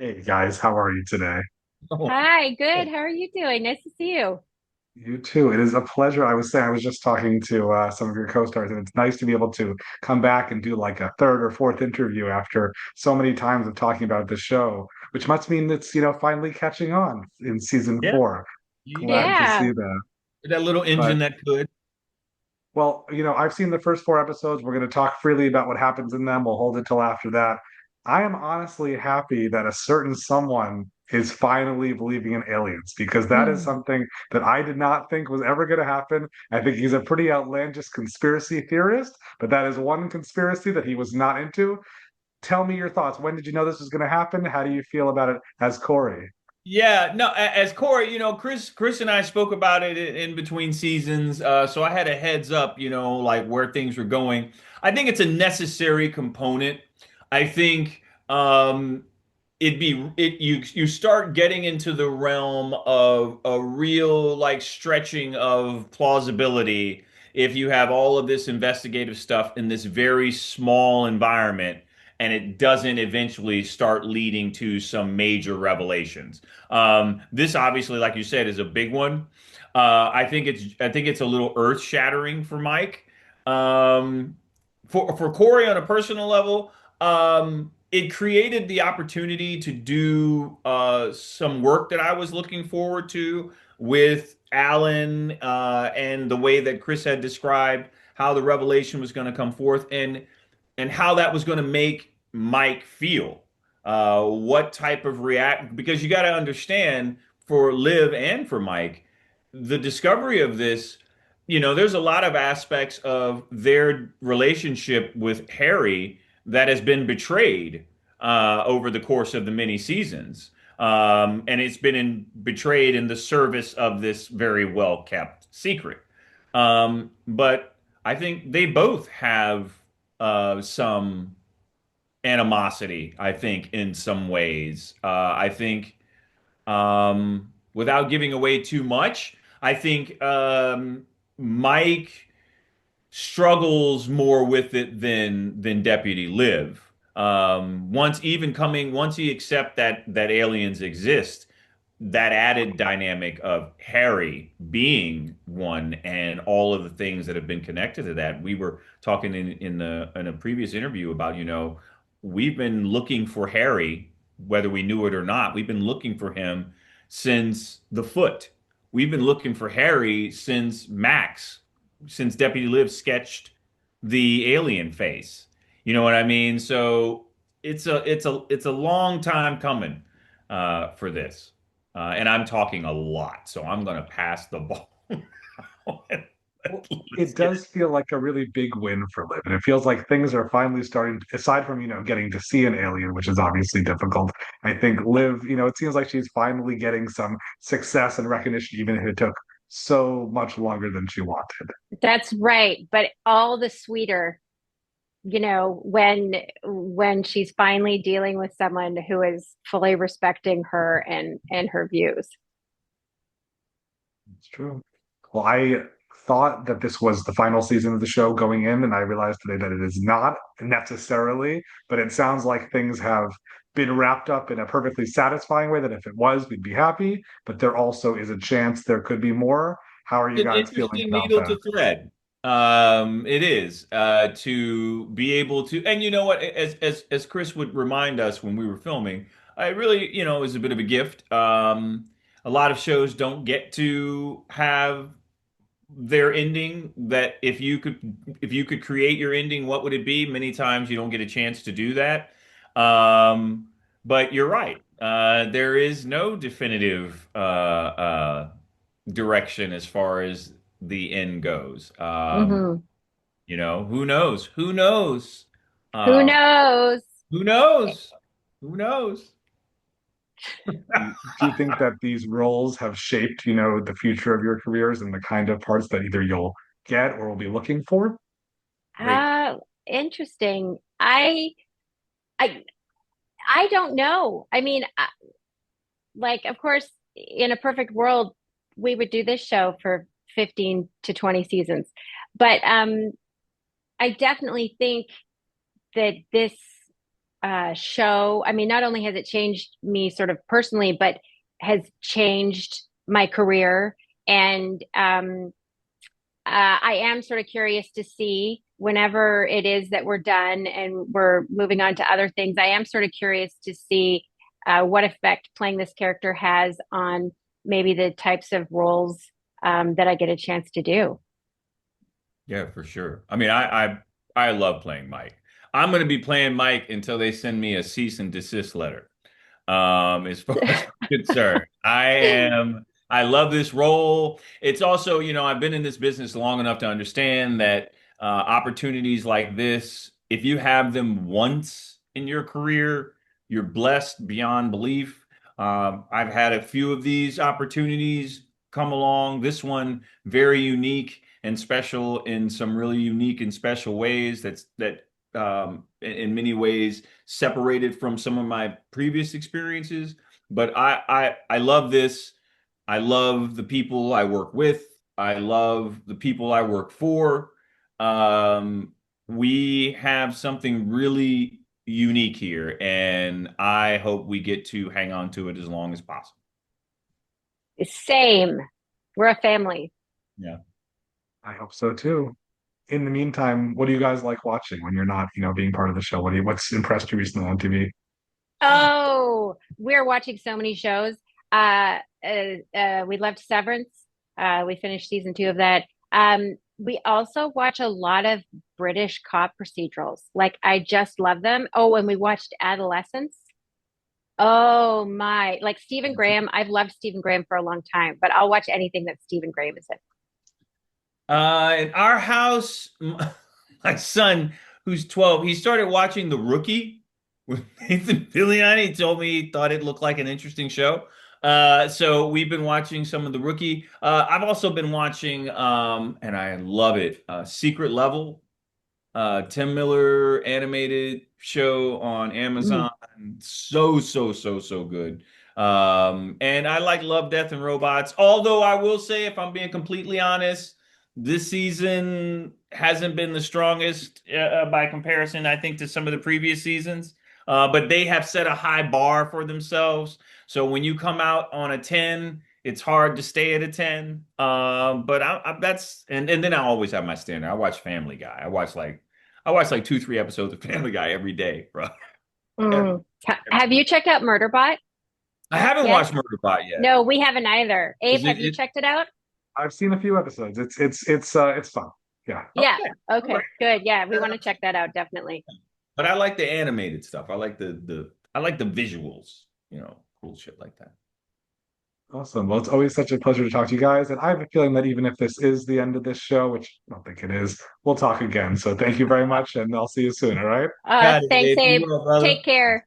Hey guys, how are you today? Oh, Hi, good. How are you doing? Nice to see you. You too. It is a pleasure. I was just talking to some of your co-stars, and it's nice to be able to come back and do like a third or fourth interview after so many times of talking about the show, which must mean it's, finally catching on in season yeah. four. Glad to Yeah. see that. That little But engine that could. well, I've seen the first four episodes. We're going to talk freely about what happens in them. We'll hold it till after that. I am honestly happy that a certain someone is finally believing in aliens because that is Mm. something that I did not think was ever going to happen. I think he's a pretty outlandish conspiracy theorist, but that is one conspiracy that he was not into. Tell me your thoughts. When did you know this was going to happen? How do you feel about it as Corey? Yeah, no, as Corey, Chris and I spoke about it in between seasons. So I had a heads up, like where things were going. I think it's a necessary component. I think you start getting into the realm of a real like stretching of plausibility if you have all of this investigative stuff in this very small environment and it doesn't eventually start leading to some major revelations. This obviously, like you said, is a big one. I think it's a little earth shattering for Mike. Um, for Corey on a personal level, it created the opportunity to do some work that I was looking forward to with Alan and the way that Chris had described how the revelation was going to come forth and how that was going to make Mike feel. What type of react? Because you got to understand for Liv and for Mike, the discovery of this, there's a lot of aspects of their relationship with Harry that has been betrayed over the course of the many seasons. And it's been betrayed in the service of this very well kept secret. But I think they both have some animosity, I think, in some ways. I think, without giving away too much, I think Mike struggles more with it than Deputy Liv. Once he accept that aliens exist, that added dynamic of Harry being one and all of the things that have been connected to that. We were talking in a previous interview about, we've been looking for Harry, whether we knew it or not. We've been looking for him since the foot. We've been looking for Harry since Max, since Deputy Liv sketched the alien face. You know what I mean? So it's a long time coming for this. And I'm talking a lot, so I'm going to pass the ball. Well, Let's it get does feel like a really big win for Liv, and it feels like things are finally starting, aside from, getting to see an alien, which is obviously difficult. I think Liv, it seems like she's finally getting some success and recognition, even if it took so much longer than she wanted. That's right. But all the sweeter, when she's finally dealing with someone who is fully respecting her and her views. It's true. Well, I thought that this was the final season of the show going in, and I realized today that it is not necessarily, but it sounds like things have been wrapped up in a perfectly satisfying way that if it was, we'd be happy, but there also is a chance there could be more. How are you an guys feeling interesting about needle that? to thread. It is to be able to, and you know what, as Chris would remind us when we were filming, I really, is a bit of a gift. A lot of shows don't get to have their ending that if you could create your ending, what would it be? Many times you don't get a chance to do that. But you're right. There is no definitive direction as far as the end goes. Hmm. Who knows? Who knows? Who Uh, knows? who knows? Who knows? Do you think that these roles have shaped, the future of your careers and the kind of parts that either you'll get or will be looking for? Great. Uh, Interesting. I I don't know. I mean, like, of course, in a perfect world, we would do this show for 15 to 20 seasons. But I definitely think that this show, I mean, not only has it changed me sort of personally, but has changed my career. And I am sort of curious to see whenever it is that we're done and we're moving on to other things. I am sort of curious to see what effect playing this character has on maybe the types of roles that I get a chance to do. Yeah, for sure. I mean, I love playing Mike. I'm going to be playing Mike until they send me a cease and desist letter. As far as I'm concerned, I love this role. It's also, I've been in this business long enough to understand that opportunities like this, if you have them once in your career, you're blessed beyond belief. I've had a few of these opportunities come along. This one very unique and special in some really unique and special ways. In many ways separated from some of my previous experiences. But I love this. I love the people I work with. I love the people I work for. Um, we have something really unique here, and I hope we get to hang on to it as long as possible. Same. We're a family. Yeah. I hope so too. In the meantime, what do you guys like watching when you're not, being part of the show? What's impressed you recently on TV? Oh, we're watching so many shows. We loved Severance. We finished season 2 of that. We also watch a lot of British cop procedurals. Like I just love them. Oh, and we watched Adolescence. Oh my, like Stephen Graham. I've loved Stephen Graham for a long time, but I'll watch anything that Stephen Graham is in. In our house, my son, who's 12, he started watching The Rookie with Nathan Fillion. He told me he thought it looked like an interesting show. So we've been watching some of The Rookie. I've also been watching, and I love it, Secret Level, Tim Miller animated show on Mm. Amazon. So good. And I like Love, Death, and Robots. Although I will say, if I'm being completely honest, this season hasn't been the strongest by comparison, I think, to some of the previous seasons. But they have set a high bar for themselves. So when you come out on a 10, it's hard to stay at a 10. But and then I always have my standard. I watch Family Guy. I watch like 2, 3 episodes of Family Guy every day, bro. Every, Mm. every Have you checked out Murderbot I haven't yet? watched Murderbot yet. No, we haven't either. Abe, Is have you it checked it out? I've seen a few episodes. It's fun. Yeah. Yeah. okay? All Okay, right. good. Yeah, we want to check that out definitely. But I like the animated stuff. I like the visuals, cool shit like that. Awesome. Well, it's always such a pleasure to talk to you guys. And I have a feeling that even if this is the end of this show, which I don't think it is, we'll talk again. So thank you very much, and I'll see you soon. All right. Got it, Thanks, Abe. Be Abe. well, brother. Take care.